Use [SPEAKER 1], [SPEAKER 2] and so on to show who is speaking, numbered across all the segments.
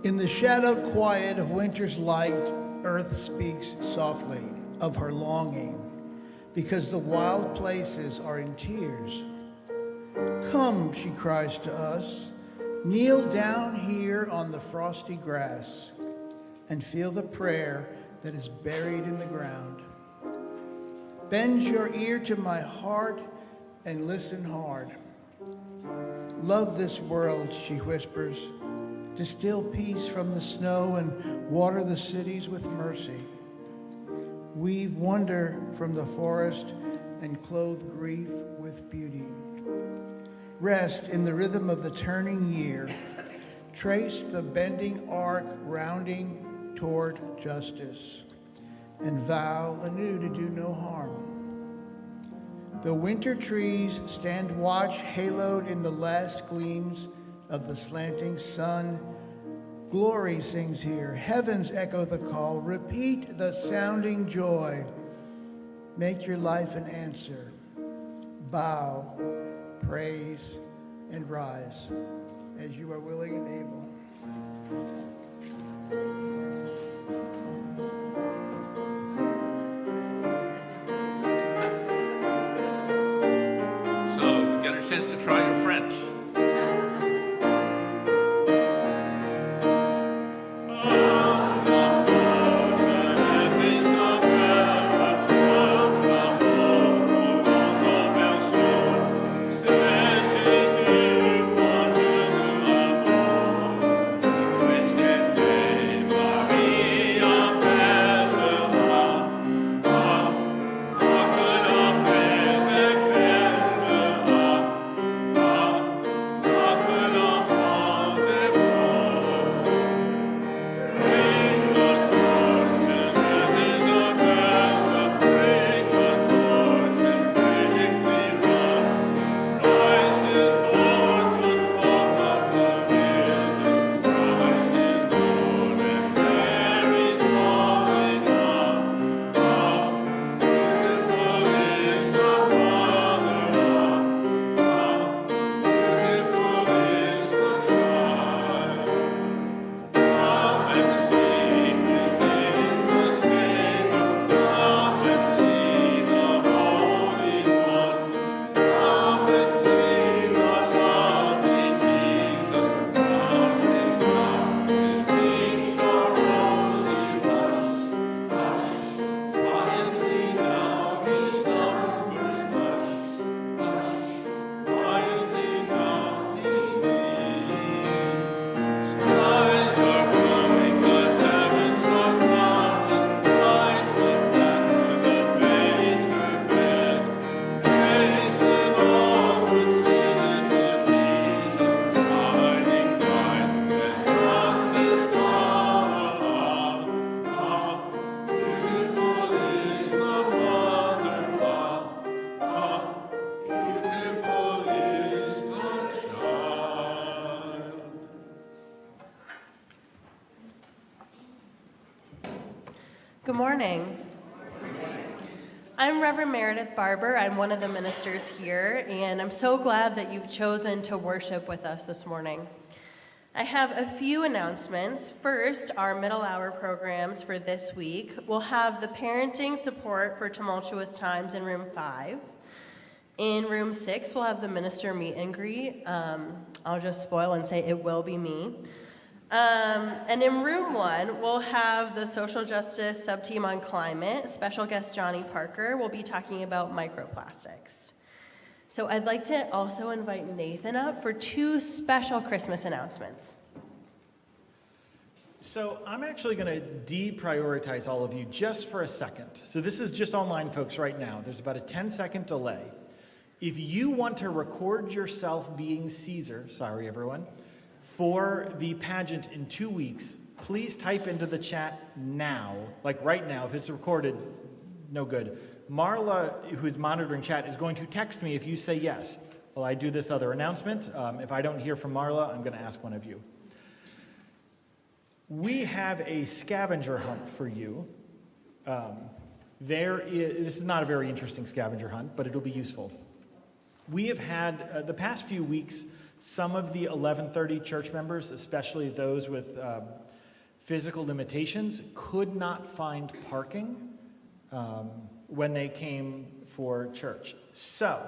[SPEAKER 1] In the shadowed quiet of winter's light, earth speaks softly of her longing, because the wild places are in tears. Come, she cries to us, kneel down here on the frosty grass and feel the prayer that is buried in the ground. Bend your ear to my heart and listen hard. Love this world, she whispers. Distill peace from the snow and water the cities with mercy. Weave wonder from the forest and clothe grief with beauty. Rest in the rhythm of the turning year. Trace the bending arc rounding toward justice, and vow anew to do no harm. The winter trees stand watch haloed in the last gleams of the slanting sun. Glory sings here, heavens echo the call, repeat the sounding joy. Make your life an answer, bow, praise, and rise, as you are willing and able.
[SPEAKER 2] So, get a chance to try your French.
[SPEAKER 3] Good morning. I'm Reverend Meredith Barber. I'm one of the ministers here, and I'm so glad that you've chosen to worship with us this morning. I have a few announcements. First, our middle hour programs for this week. We'll have the parenting support for tumultuous times in room 5. In room 6, we'll have the minister meet and greet. I'll just spoil and say it will be me. And in room 1, we'll have the social justice sub-team on climate. Special guest Johnny Parker will be talking about microplastics. So I'd like to also invite Nathan up for 2 special Christmas announcements.
[SPEAKER 4] So I'm actually going to deprioritize all of you just for a second. So this is just online, folks, right now. There's about a 10-second delay. If you want to record yourself being Caesar, sorry everyone, for the pageant in 2 weeks, please type into the chat now, like right now. If it's recorded, no good. Marla, who's monitoring chat, is going to text me if you say yes. Well, I do this other announcement. If I don't hear from Marla, I'm going to ask one of you. We have a scavenger hunt for you. This is not a very interesting scavenger hunt, but it'll be useful. We have had, the past few weeks, Some of the 1130 church members, especially those with physical limitations, could not find parking when they came for church. So,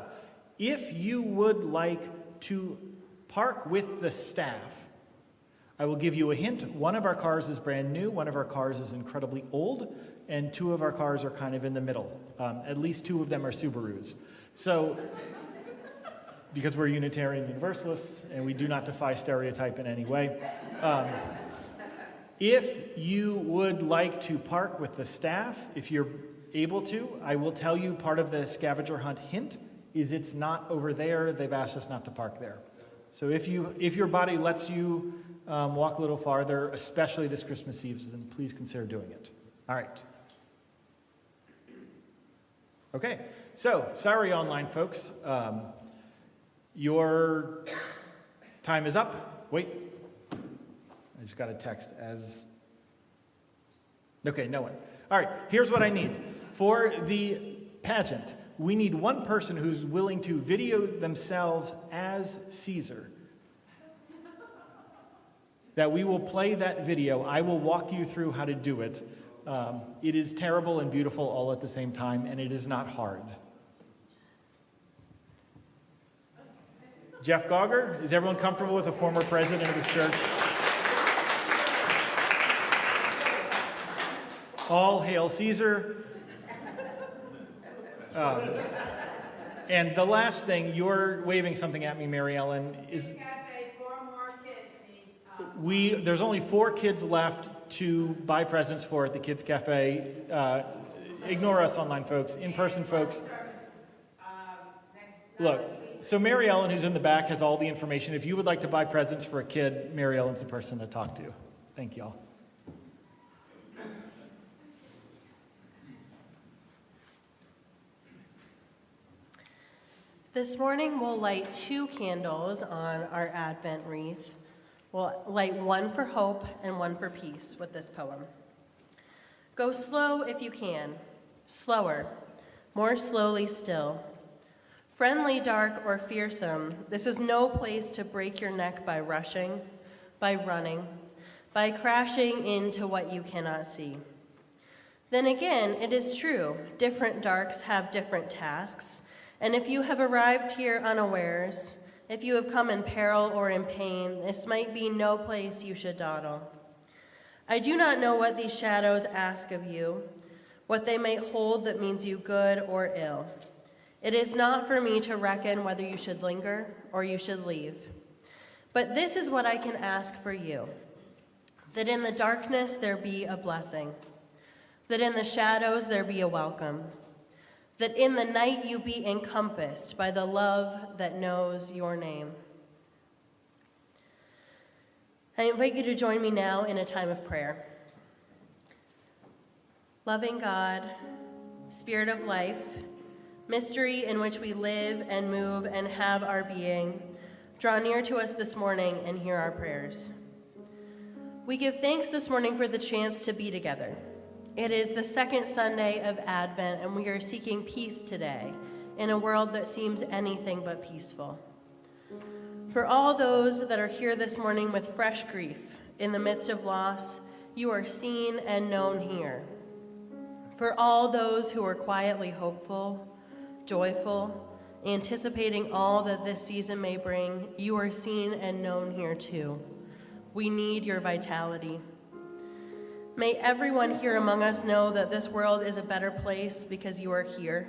[SPEAKER 4] if you would like to park with the staff, I will give you a hint. One of our cars is brand new, one of our cars is incredibly old, and two of our cars are kind of in the middle. At least two of them are Subarus. So, because we're Unitarian Universalists and we do not defy stereotype in any way. If you would like to park with the staff, if you're able to, I will tell you part of the scavenger hunt hint is it's not over there. They've asked us not to park there. So if your body lets you walk a little farther, especially this Christmas Eve, then please consider doing it. All right. Okay, so sorry online folks. Your time is up. Wait, I just got a text as... Okay, no one. All right, here's what I need. For the pageant, we need one person who's willing to video themselves as Caesar. That we will play that video. I will walk you through how to do it. It is terrible and beautiful all at the same time, and it is not hard. Jeff Gauger, is everyone comfortable with a former president of this church? All hail Caesar. And the last thing, you're waving something at me, Mary Ellen, is
[SPEAKER 5] Cafe, 4 more kids need,
[SPEAKER 4] there's only 4 kids left to buy presents for at the Kids Cafe. Ignore us online folks, in-person folks.
[SPEAKER 5] service,
[SPEAKER 4] Look, so Mary Ellen, who's in the back, has all the information. If you would like to buy presents for a kid, Mary Ellen's the person to talk to. Thank you all.
[SPEAKER 3] This morning we'll light 2 candles on our Advent wreath. We'll light one for hope and one for peace with this poem. Go slow if you can, slower, more slowly still. Friendly, dark, or fearsome, this is no place to break your neck by rushing, by running, by crashing into what you cannot see. Then again, it is true, different darks have different tasks, and if you have arrived here unawares, if you have come in peril or in pain, this might be no place you should dawdle. I do not know what these shadows ask of you, what they may hold that means you good or ill. It is not for me to reckon whether you should linger or you should leave. But this is what I can ask for you, that in the darkness there be a blessing, that in the shadows there be a welcome, that in the night you be encompassed by the love that knows your name. I invite you to join me now in a time of prayer. Loving God, Spirit of life, mystery in which we live and move and have our being, draw near to us this morning and hear our prayers. We give thanks this morning for the chance to be together. It is the second Sunday of Advent, and we are seeking peace today in a world that seems anything but peaceful. For all those that are here this morning with fresh grief in the midst of loss, you are seen and known here. For all those who are quietly hopeful, joyful, anticipating all that this season may bring, you are seen and known here too. We need your vitality. May everyone here among us know that this world is a better place because you are here.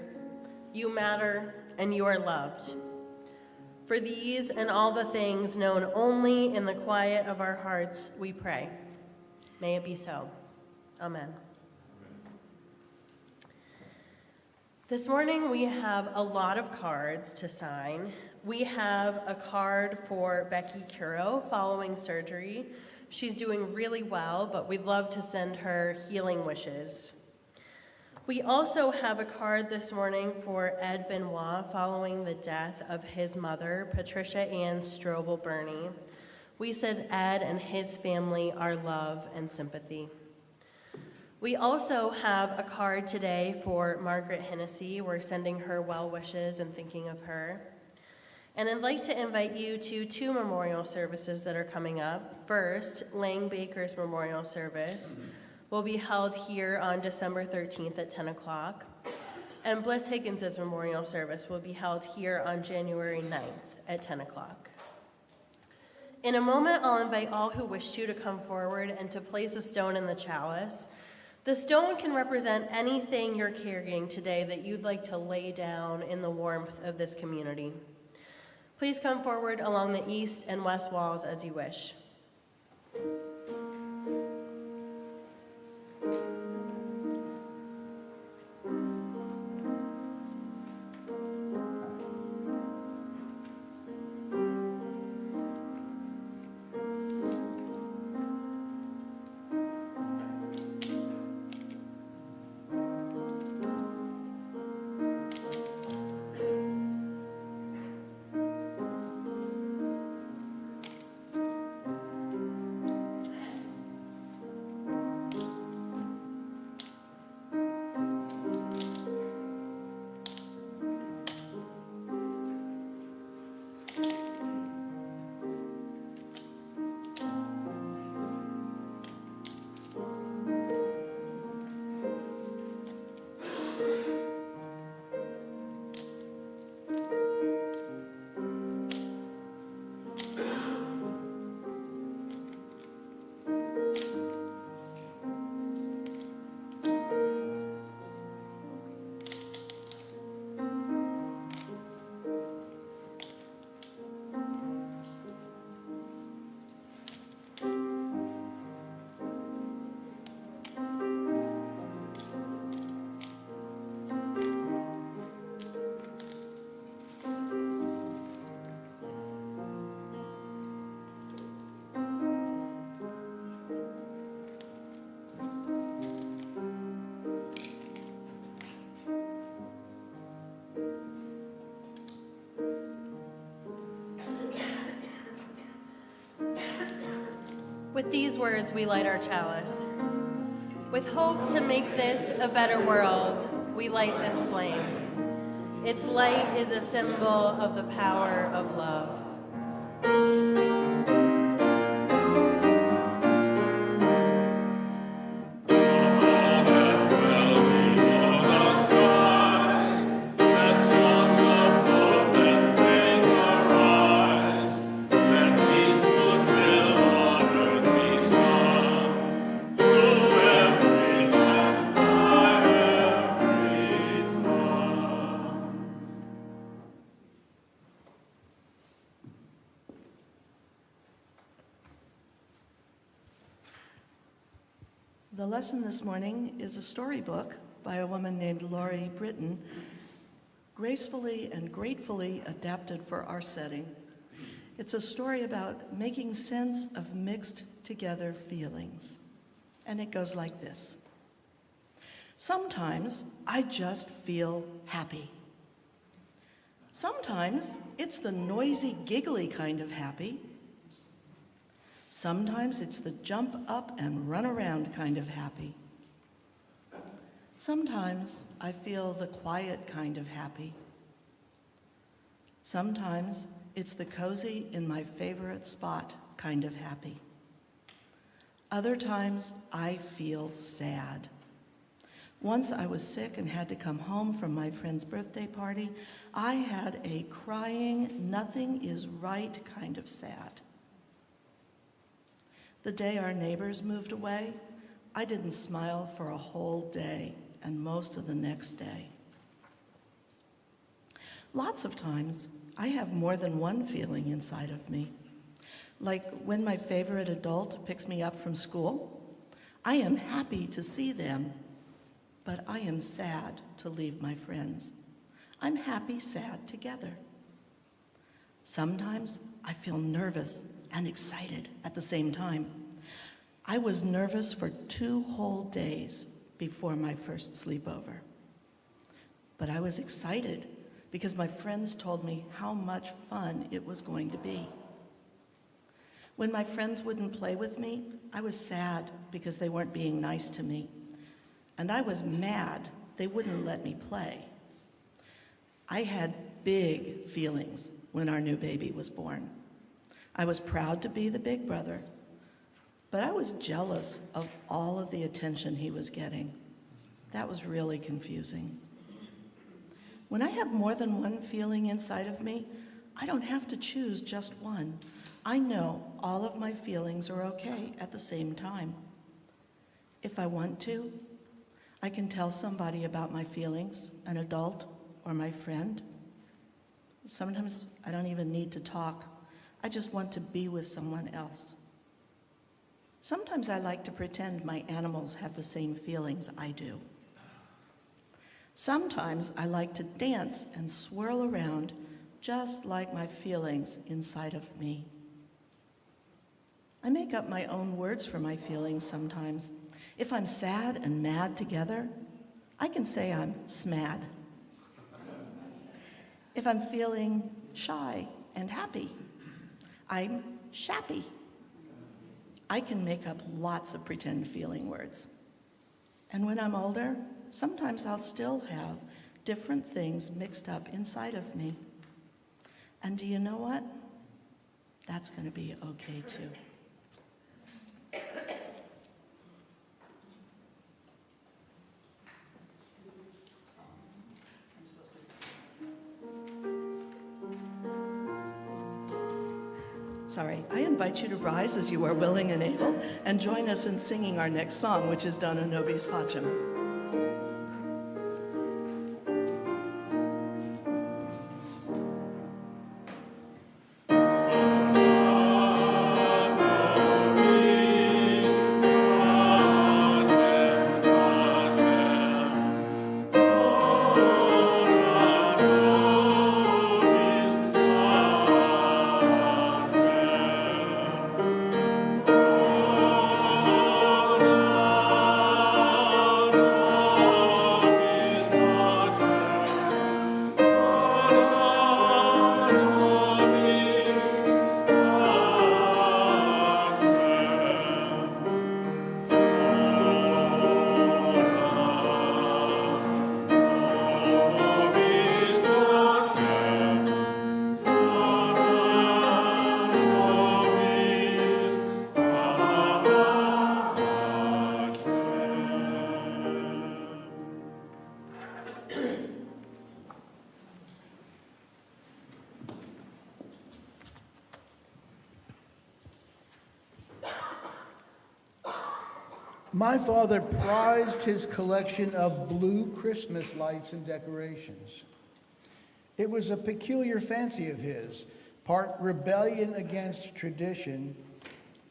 [SPEAKER 3] You matter and you are loved. For these and all the things known only in the quiet of our hearts, we pray. May it be so. Amen. This morning we have a lot of cards to sign. We have a card for Becky Curo following surgery. She's doing really well, but we'd love to send her healing wishes. We also have a card this morning for Ed Benoit following the death of his mother, Patricia Ann Strobel Burney. We send Ed and his family our love and sympathy. We also have a card today for Margaret Hennessy. We're sending her well wishes and thinking of her. And I'd like to invite you to two memorial services that are coming up. First, Lang Baker's memorial service will be held here on December 13th at 10 o'clock. And Bliss Higgins's memorial service will be held here on January 9th at 10 o'clock. In a moment, I'll invite all who wish to come forward and to place a stone in the chalice. The stone can represent anything you're carrying today that you'd like to lay down in the warmth of this community. Please come forward along the east and west walls as you wish. With these words, we light our chalice. With hope to make this a better world, we light this flame. Its light is a symbol of the power of love.
[SPEAKER 6] The lesson this morning is a storybook by a woman named Laurie Britton, gracefully and gratefully adapted for our setting. It's a story about making sense of mixed together feelings. And it goes like this. Sometimes I just feel happy. Sometimes it's the noisy, giggly kind of happy. Sometimes it's the jump up and run around kind of happy. Sometimes I feel the quiet kind of happy. Sometimes it's the cozy in my favorite spot kind of happy. Other times I feel sad. Once I was sick and had to come home from my friend's birthday party. I had a crying, nothing is right kind of sad. The day our neighbors moved away, I didn't smile for a whole day and most of the next day. Lots of times, I have more than one feeling inside of me. Like when my favorite adult picks me up from school, I am happy to see them, but I am sad to leave my friends. I'm happy, sad together. Sometimes I feel nervous and excited at the same time. I was nervous for 2 whole days before my first sleepover. But I was excited because my friends told me how much fun it was going to be. When my friends wouldn't play with me, I was sad because they weren't being nice to me. And I was mad they wouldn't let me play. I had big feelings when our new baby was born. I was proud to be the big brother, but I was jealous of all of the attention he was getting. That was really confusing. When I have more than one feeling inside of me, I don't have to choose just one. I know all of my feelings are okay at the same time. If I want to, I can tell somebody about my feelings, an adult or my friend. Sometimes I don't even need to talk. I just want to be with someone else. Sometimes I like to pretend my animals have the same feelings I do. Sometimes I like to dance and swirl around just like my feelings inside of me. I make up my own words for my feelings sometimes. If I'm sad and mad together, I can say I'm smad. If I'm feeling shy and happy, I'm shappy. I can make up lots of pretend feeling words. And when I'm older, sometimes I'll still have different things mixed up inside of me. And do you know what? That's going to be okay too. Sorry, I invite you to rise as you are willing and able and join us in singing our next song, which is Dona Nobis Pacem.
[SPEAKER 1] My father prized his collection of blue Christmas lights and decorations. It was a peculiar fancy of his, part rebellion against tradition,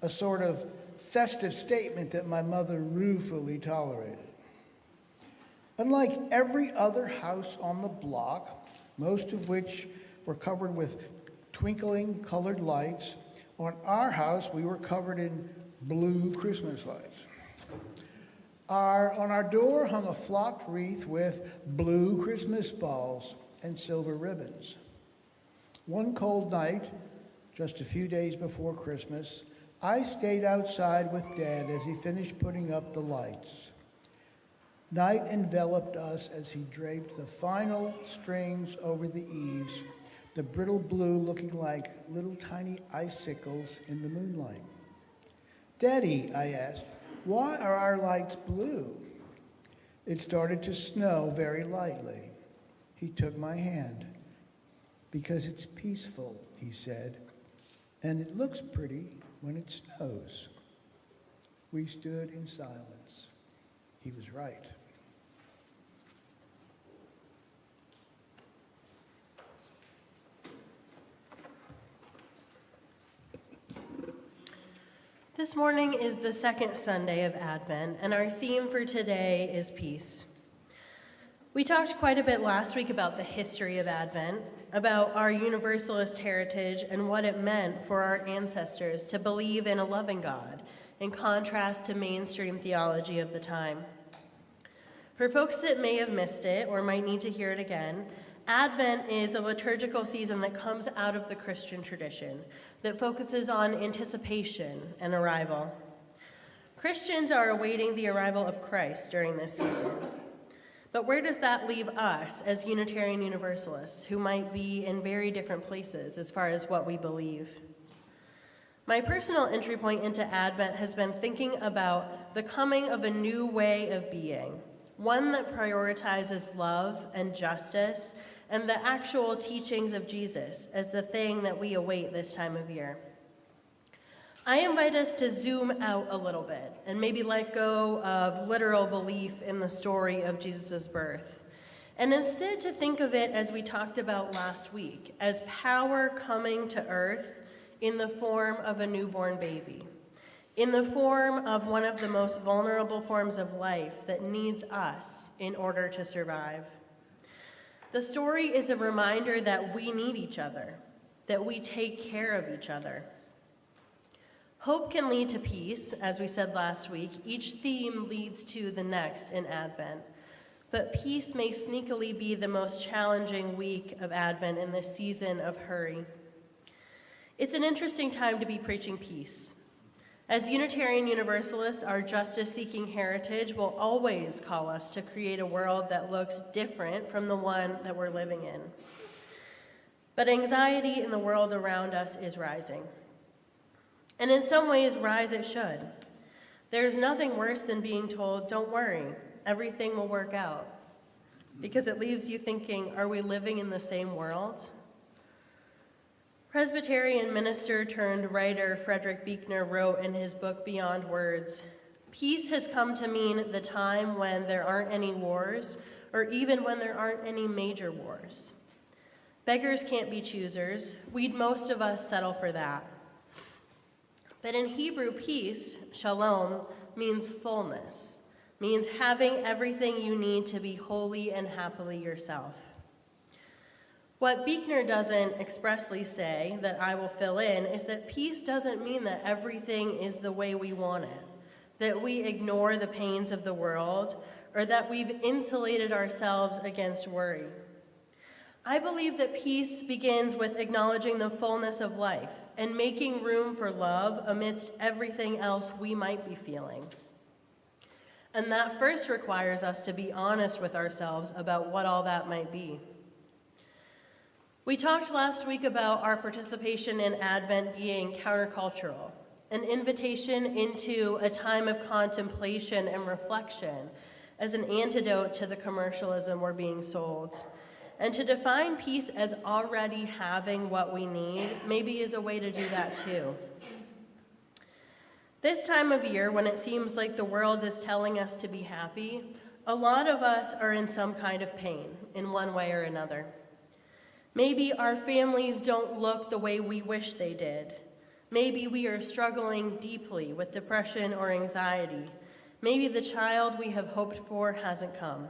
[SPEAKER 1] a sort of festive statement that my mother ruefully tolerated. Unlike every other house on the block, most of which were covered with twinkling colored lights, on our house we were covered in blue Christmas lights. On our door hung a flocked wreath with blue Christmas balls and silver ribbons. One cold night, just a few days before Christmas, I stayed outside with Dad as he finished putting up the lights. Night enveloped us as he draped the final strings over the eaves, the brittle blue looking like little tiny icicles in the moonlight. "Daddy," I asked, "why are our lights blue?" It started to snow very lightly. He took my hand. "Because it's peaceful," he said, "and it looks pretty when it snows." We stood in silence. He was right.
[SPEAKER 3] This morning is the second Sunday of Advent, and our theme for today is peace. We talked quite a bit last week about the history of Advent, about our Universalist heritage and what it meant for our ancestors to believe in a loving God, in contrast to mainstream theology of the time. For folks that may have missed it or might need to hear it again, Advent is a liturgical season that comes out of the Christian tradition, that focuses on anticipation and arrival. Christians are awaiting the arrival of Christ during this season. But where does that leave us as Unitarian Universalists who might be in very different places as far as what we believe? My personal entry point into Advent has been thinking about the coming of a new way of being, one that prioritizes love and justice and the actual teachings of Jesus as the thing that we await this time of year. I invite us to zoom out a little bit and maybe let go of literal belief in the story of Jesus' birth, and instead to think of it, as we talked about last week, as power coming to earth in the form of a newborn baby, in the form of one of the most vulnerable forms of life that needs us in order to survive. The story is a reminder that we need each other, that we take care of each other. Hope can lead to peace, as we said last week. Each theme leads to the next in Advent. But peace may sneakily be the most challenging week of Advent in this season of hurry. It's an interesting time to be preaching peace. As Unitarian Universalists, our justice-seeking heritage will always call us to create a world that looks different from the one that we're living in. But anxiety in the world around us is rising. And in some ways, rise it should. There's nothing worse than being told, don't worry, everything will work out. Because it leaves you thinking, are we living in the same world? Presbyterian minister turned writer Frederick Buechner wrote in his book Beyond Words, peace has come to mean the time when there aren't any wars, or even when there aren't any major wars. Beggars can't be choosers. We'd most of us settle for that. But in Hebrew, peace, shalom, means fullness, means having everything you need to be wholly and happily yourself. What Buechner doesn't expressly say, that I will fill in, is that peace doesn't mean that everything is the way we want it, that we ignore the pains of the world, or that we've insulated ourselves against worry. I believe that peace begins with acknowledging the fullness of life and making room for love amidst everything else we might be feeling. And that first requires us to be honest with ourselves about what all that might be. We talked last week about our participation in Advent being countercultural, an invitation into a time of contemplation and reflection as an antidote to the commercialism we're being sold. And to define peace as already having what we need maybe is a way to do that too. This time of year, when it seems like the world is telling us to be happy, a lot of us are in some kind of pain in one way or another. Maybe our families don't look the way we wish they did. Maybe we are struggling deeply with depression or anxiety. Maybe the child we have hoped for hasn't come.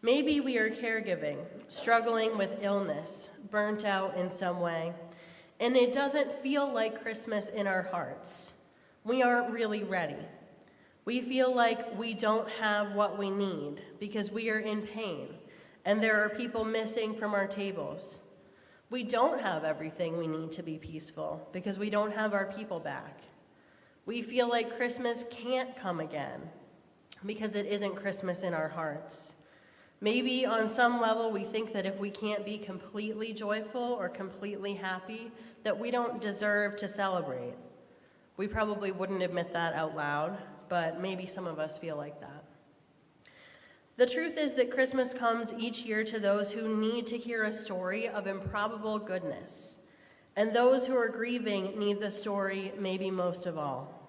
[SPEAKER 3] Maybe we are caregiving, struggling with illness, burnt out in some way, and it doesn't feel like Christmas in our hearts. We aren't really ready. We feel like we don't have what we need because we are in pain, and there are people missing from our tables. We don't have everything we need to be peaceful because we don't have our people back. We feel like Christmas can't come again because it isn't Christmas in our hearts. Maybe on some level we think that if we can't be completely joyful or completely happy, that we don't deserve to celebrate. We probably wouldn't admit that out loud, but maybe some of us feel like that. The truth is that Christmas comes each year to those who need to hear a story of improbable goodness, and those who are grieving need the story maybe most of all.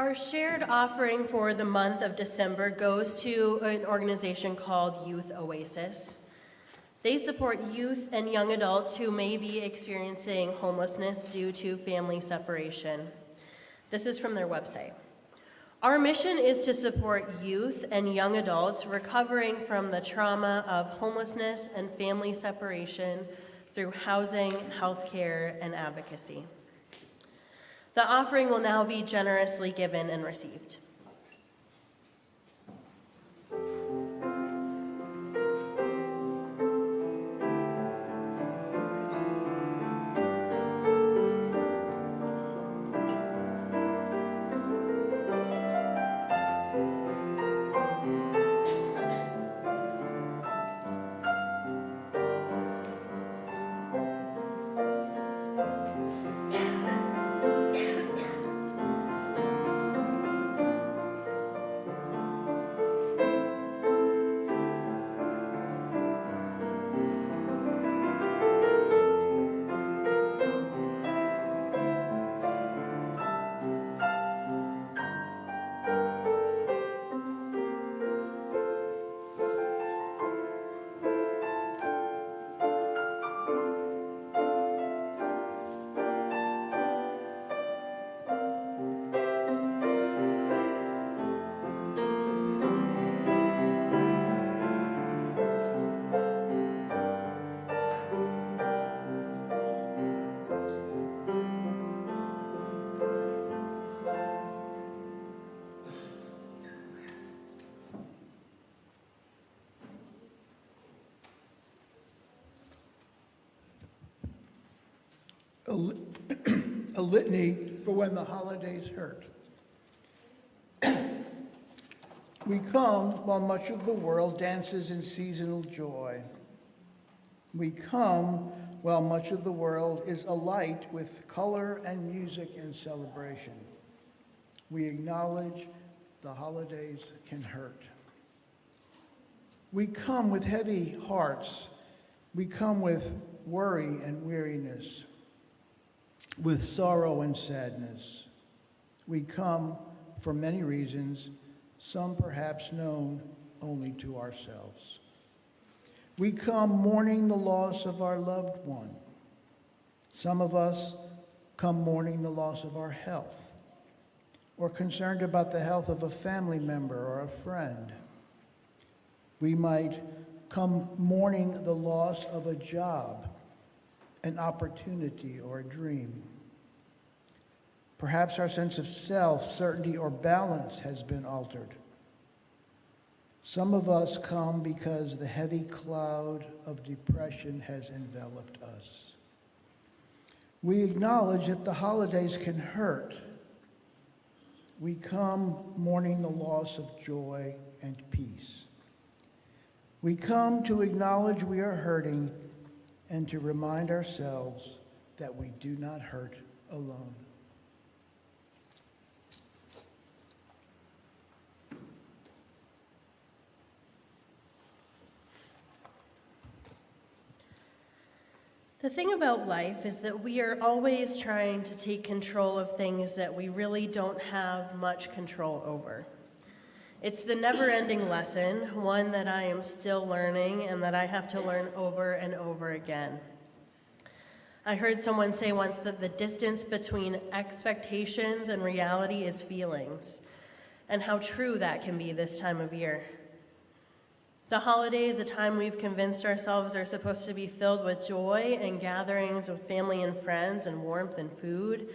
[SPEAKER 3] Our shared offering for the month of December goes to an organization called Youth Oasis. They support youth and young adults who may be experiencing homelessness due to family separation. This is from their website. Our mission is to support youth and young adults recovering from the trauma of homelessness and family separation through housing, healthcare, and advocacy. The offering will now be generously given and received.
[SPEAKER 1] A litany for when the holidays hurt. We come while much of the world dances in seasonal joy. We come while much of the world is alight with color and music and celebration. We acknowledge the holidays can hurt. We come with heavy hearts. We come with worry and weariness, with sorrow and sadness. We come for many reasons, some perhaps known only to ourselves. We come mourning the loss of our loved one. Some of us come mourning the loss of our health, or concerned about the health of a family member or a friend. We might come mourning the loss of a job, an opportunity, or a dream. Perhaps our sense of self, certainty, or balance has been altered. Some of us come because the heavy cloud of depression has enveloped us. We acknowledge that the holidays can hurt. We come mourning the loss of joy and peace. We come to acknowledge we are hurting and to remind ourselves that we do not hurt alone.
[SPEAKER 3] The thing about life is that we are always trying to take control of things that we really don't have much control over. It's the never-ending lesson, one that I am still learning and that I have to learn over and over again. I heard someone say once that the distance between expectations and reality is feelings, and how true that can be this time of year. The holidays, a time we've convinced ourselves are supposed to be filled with joy and gatherings with family and friends and warmth and food,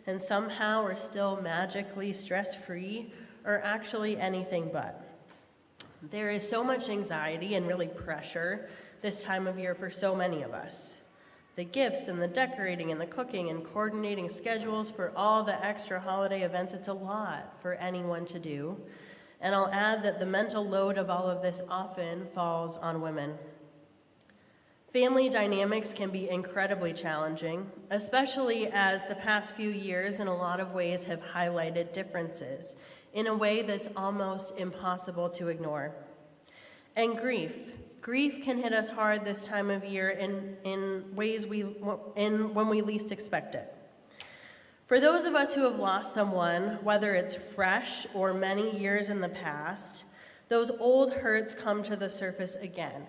[SPEAKER 3] and somehow are still magically stress-free, or actually anything but. There is so much anxiety and really pressure this time of year for so many of us. The gifts and the decorating and the cooking and coordinating schedules for all the extra holiday events, it's a lot for anyone to do. And I'll add that the mental load of all of this often falls on women. Family dynamics can be incredibly challenging, especially as the past few years in a lot of ways have highlighted differences in a way that's almost impossible to ignore. And grief can hit us hard this time of year in ways when we least expect it. For those of us who have lost someone, whether it's fresh or many years in the past, those old hurts come to the surface again.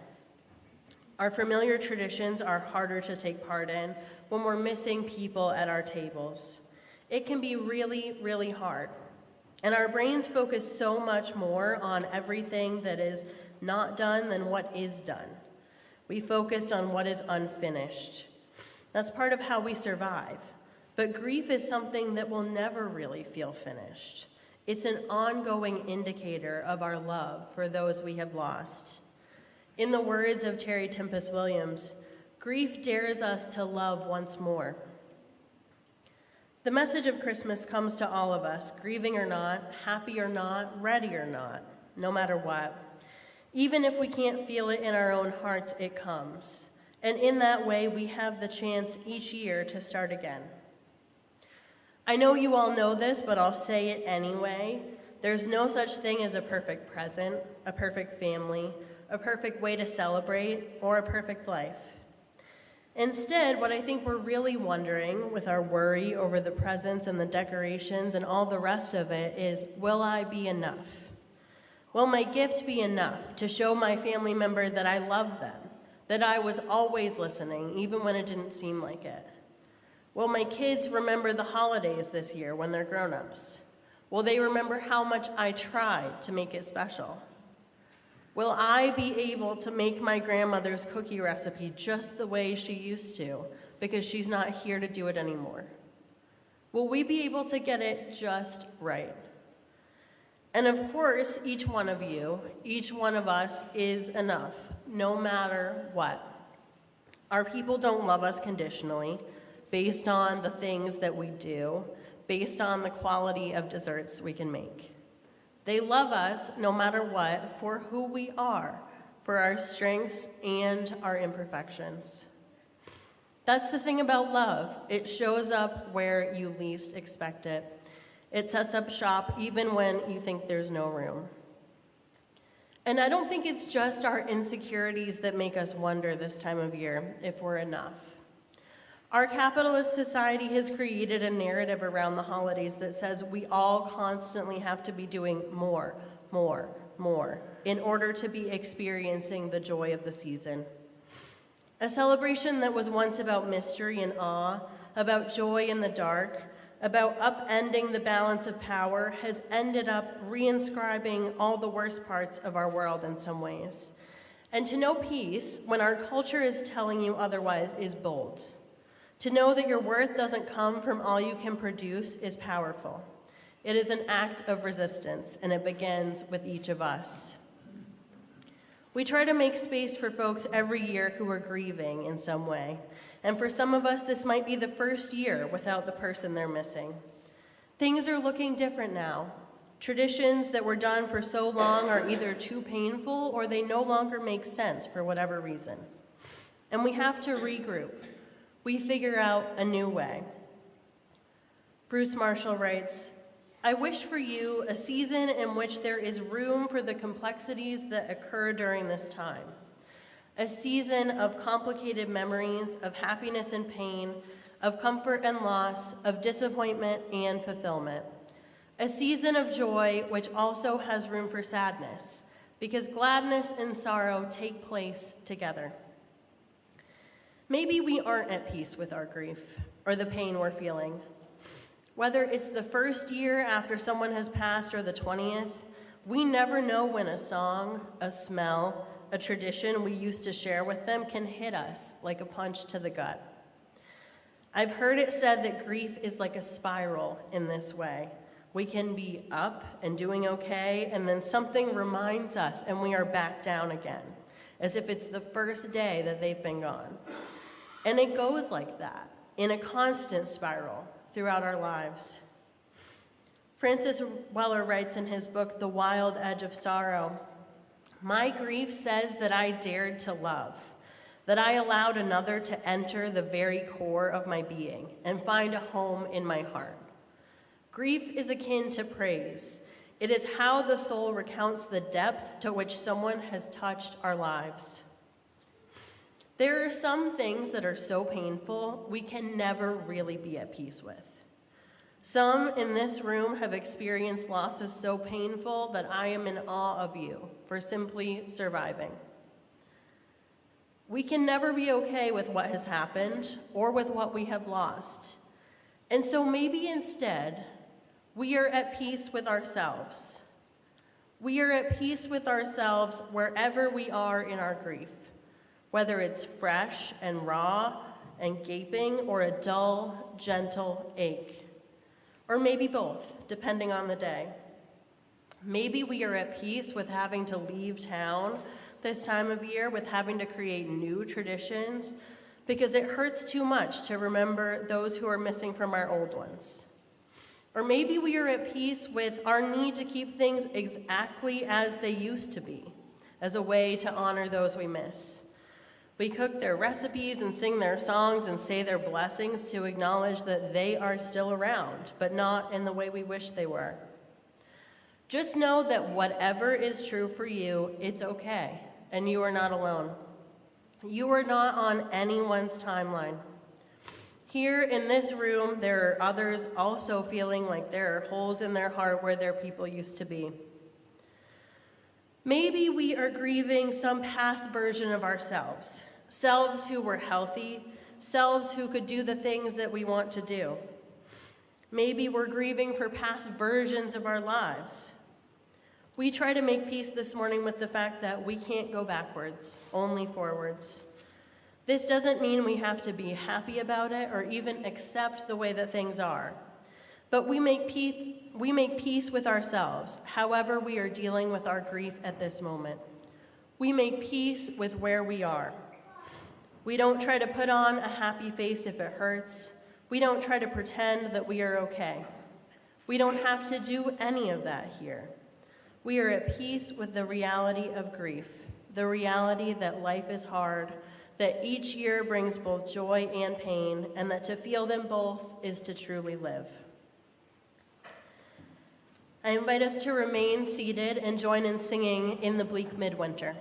[SPEAKER 3] Our familiar traditions are harder to take part in when we're missing people at our tables. It can be really, really hard. And our brains focus so much more on everything that is not done than what is done. We focused on what is unfinished. That's part of how we survive. But grief is something that will never really feel finished. It's an ongoing indicator of our love for those we have lost. In the words of Terry Tempest Williams, grief dares us to love once more. The message of Christmas comes to all of us, grieving or not, happy or not, ready or not, no matter what. Even if we can't feel it in our own hearts, it comes. And in that way, we have the chance each year to start again. I know you all know this, but I'll say it anyway. There's no such thing as a perfect present, a perfect family, a perfect way to celebrate, or a perfect life. Instead, what I think we're really wondering with our worry over the presents and the decorations and all the rest of it is, will I be enough? Will my gift be enough to show my family member that I love them, that I was always listening, even when it didn't seem like it? Will my kids remember the holidays this year when they're grown-ups? Will they remember how much I tried to make it special? Will I be able to make my grandmother's cookie recipe just the way she used to, because she's not here to do it anymore? Will we be able to get it just right? And of course, each one of you, each one of us is enough, no matter what. Our people don't love us conditionally, based on the things that we do, based on the quality of desserts we can make. They love us, no matter what, for who we are, for our strengths and our imperfections. That's the thing about love. It shows up where you least expect it. It sets up shop even when you think there's no room. And I don't think it's just our insecurities that make us wonder this time of year if we're enough. Our capitalist society has created a narrative around the holidays that says we all constantly have to be doing more in order to be experiencing the joy of the season. A celebration that was once about mystery and awe, about joy in the dark, about upending the balance of power, has ended up reinscribing all the worst parts of our world in some ways. And to know peace when our culture is telling you otherwise is bold. To know that your worth doesn't come from all you can produce is powerful. It is an act of resistance, and it begins with each of us. We try to make space for folks every year who are grieving in some way. And for some of us, this might be the first year without the person they're missing. Things are looking different now. Traditions that were done for so long are either too painful or they no longer make sense for whatever reason. And we have to regroup. We figure out a new way. Bruce Marshall writes, "I wish for you a season in which there is room for the complexities that occur during this time. A season of complicated memories, of happiness and pain, of comfort and loss, of disappointment and fulfillment. A season of joy which also has room for sadness, because gladness and sorrow take place together." Maybe we aren't at peace with our grief or the pain we're feeling. Whether it's the first year after someone has passed or the 20th, we never know when a song, a smell, a tradition we used to share with them can hit us like a punch to the gut. I've heard it said that grief is like a spiral in this way. We can be up and doing okay, and then something reminds us and we are back down again, as if it's the first day that they've been gone. And it goes like that, in a constant spiral throughout our lives. Francis Weller writes in his book, The Wild Edge of Sorrow, "My grief says that I dared to love, that I allowed another to enter the very core of my being and find a home in my heart. Grief is akin to praise. It is how the soul recounts the depth to which someone has touched our lives. There are some things that are so painful we can never really be at peace with. Some in this room have experienced losses so painful that I am in awe of you for simply surviving. We can never be okay with what has happened or with what we have lost. And so maybe instead, we are at peace with ourselves. We are at peace with ourselves wherever we are in our grief, whether it's fresh and raw and gaping or a dull, gentle ache. Or maybe both, depending on the day. Maybe we are at peace with having to leave town this time of year, with having to create new traditions, because it hurts too much to remember those who are missing from our old ones. Or maybe we are at peace with our need to keep things exactly as they used to be, as a way to honor those we miss. We cook their recipes and sing their songs and say their blessings to acknowledge that they are still around, but not in the way we wish they were. Just know that whatever is true for you, it's okay, and you are not alone. You are not on anyone's timeline. Here in this room, there are others also feeling like there are holes in their heart where their people used to be. Maybe we are grieving some past version of ourselves, selves who were healthy, selves who could do the things that we want to do. Maybe we're grieving for past versions of our lives. We try to make peace this morning with the fact that we can't go backwards, only forwards. This doesn't mean we have to be happy about it or even accept the way that things are. But we make peace with ourselves, however we are dealing with our grief at this moment. We make peace with where we are. We don't try to put on a happy face if it hurts. We don't try to pretend that we are okay. We don't have to do any of that here. We are at peace with the reality of grief, the reality that life is hard, that each year brings both joy and pain, and that to feel them both is to truly live. I invite us to remain seated and join in singing In the Bleak Midwinter.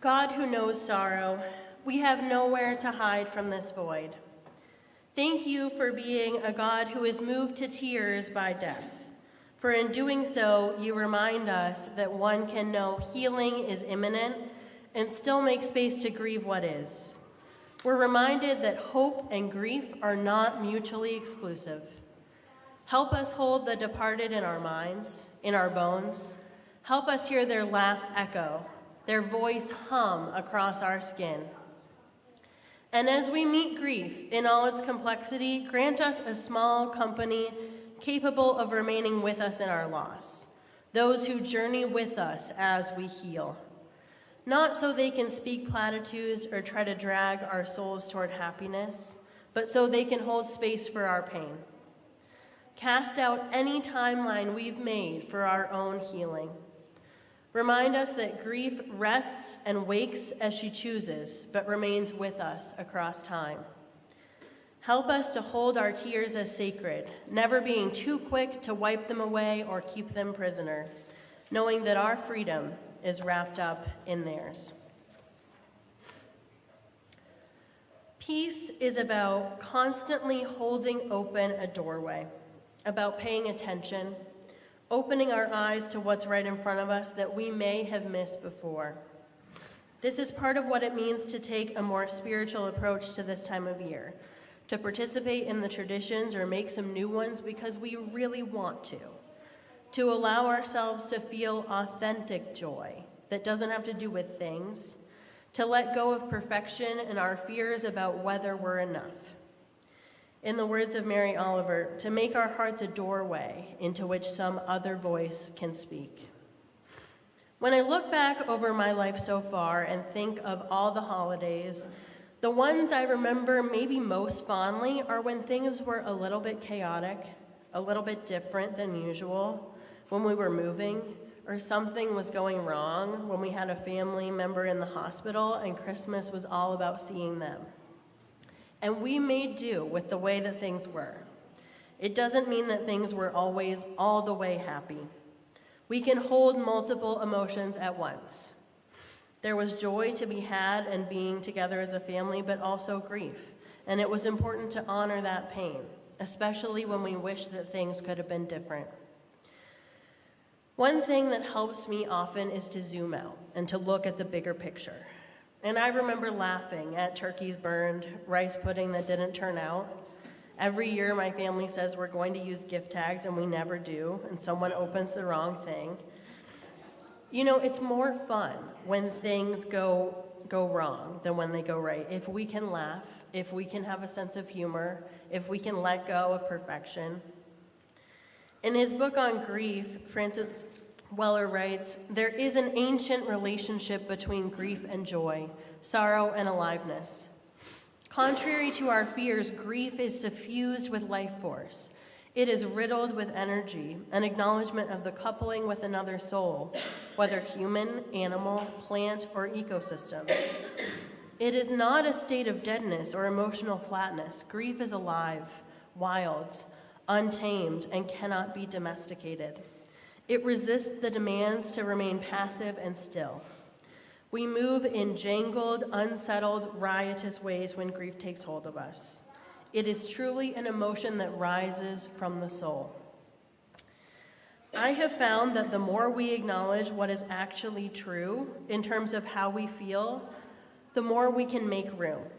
[SPEAKER 3] God who knows sorrow, we have nowhere to hide from this void. Thank you for being a God who is moved to tears by death. For in doing so, you remind us that one can know healing is imminent and still make space to grieve what is. We're reminded that hope and grief are not mutually exclusive. Help us hold the departed in our minds, in our bones. Help us hear their laugh echo, their voice hum across our skin. And as we meet grief in all its complexity, grant us a small company capable of remaining with us in our loss, those who journey with us as we heal. Not so they can speak platitudes or try to drag our souls toward happiness, but so they can hold space for our pain. Cast out any timeline we've made for our own healing. Remind us that grief rests and wakes as she chooses, but remains with us across time. Help us to hold our tears as sacred, never being too quick to wipe them away or keep them prisoner, knowing that our freedom is wrapped up in theirs. Peace is about constantly holding open a doorway, about paying attention, opening our eyes to what's right in front of us that we may have missed before. This is part of what it means to take a more spiritual approach to this time of year, to participate in the traditions or make some new ones because we really want to allow ourselves to feel authentic joy that doesn't have to do with things, to let go of perfection and our fears about whether we're enough. In the words of Mary Oliver, to make our hearts a doorway into which some other voice can speak. When I look back over my life so far and think of all the holidays, the ones I remember maybe most fondly are when things were a little bit chaotic, a little bit different than usual, when we were moving, or something was going wrong, when we had a family member in the hospital and Christmas was all about seeing them. And we made do with the way that things were. It doesn't mean that things were always all the way happy. We can hold multiple emotions at once. There was joy to be had in being together as a family, but also grief. And it was important to honor that pain, especially when we wish that things could have been different. One thing that helps me often is to zoom out and to look at the bigger picture. And I remember laughing at turkeys burned, rice pudding that didn't turn out. Every year my family says we're going to use gift tags and we never do, and someone opens the wrong thing. You know, it's more fun when things go wrong than when they go right. If we can laugh, if we can have a sense of humor, if we can let go of perfection. In his book on grief, Francis Weller writes, "There is an ancient relationship between grief and joy, sorrow and aliveness. Contrary to our fears, grief is suffused with life force. It is riddled with energy, an acknowledgement of the coupling with another soul, whether human, animal, plant, or ecosystem. It is not a state of deadness or emotional flatness. Grief is alive, wild, untamed, and cannot be domesticated. It resists the demands to remain passive and still. We move in jangled, unsettled, riotous ways when grief takes hold of us. It is truly an emotion that rises from the soul." I have found that the more we acknowledge what is actually true in terms of how we feel, the more we can make room.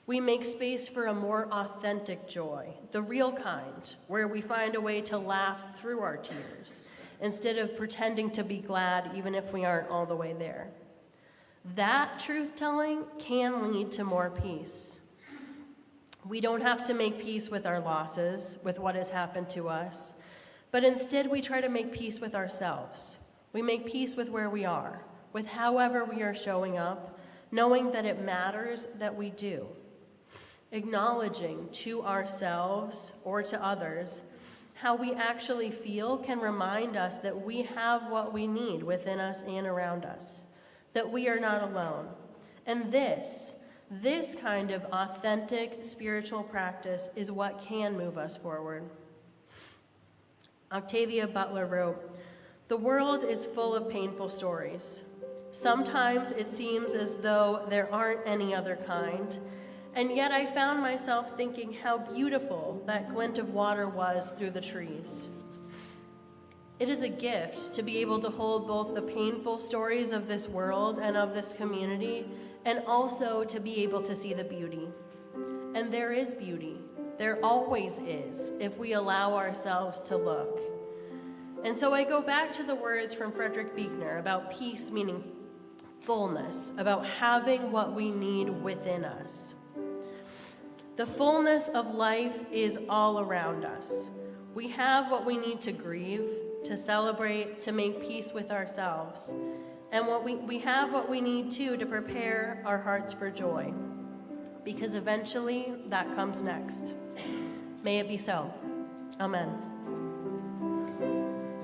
[SPEAKER 3] We make space for a more authentic joy, the real kind, where we find a way to laugh through our tears, instead of pretending to be glad even if we aren't all the way there. That truth-telling can lead to more peace. We don't have to make peace with our losses, with what has happened to us, but instead we try to make peace with ourselves. We make peace with where we are, with however we are showing up, knowing that it matters that we do. Acknowledging to ourselves or to others how we actually feel can remind us that we have what we need within us and around us, that we are not alone. And this kind of authentic spiritual practice is what can move us forward. Octavia Butler wrote, "The world is full of painful stories. Sometimes it seems as though there aren't any other kind, and yet I found myself thinking how beautiful that glint of water was through the trees. It is a gift to be able to hold both the painful stories of this world and of this community, and also to be able to see the beauty. And there is beauty. There always is, if we allow ourselves to look. And so I go back to the words from Frederick Buechner about peace meaning fullness, about having what we need within us. The fullness of life is all around us. We have what we need to grieve, to celebrate, to make peace with ourselves. And we have what we need too to prepare our hearts for joy, because eventually that comes next. May it be so. Amen.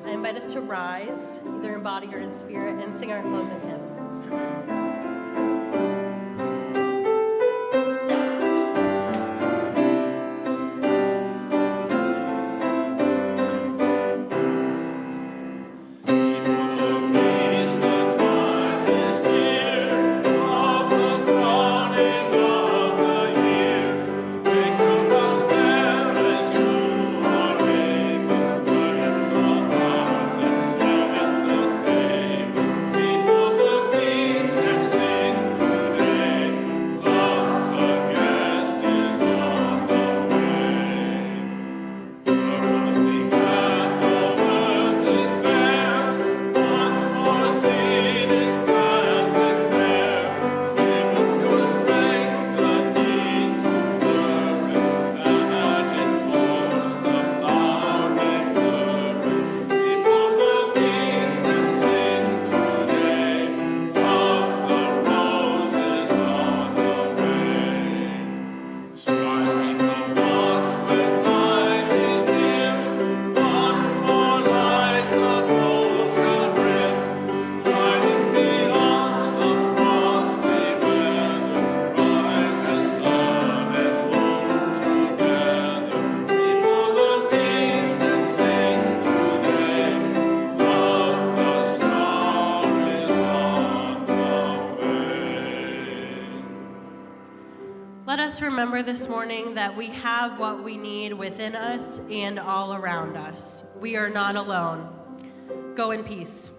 [SPEAKER 3] I invite us to rise, either in body or in spirit, and sing our closing hymn. Let us remember this morning that we have what we need within us and all around us. We are not alone. Go in peace.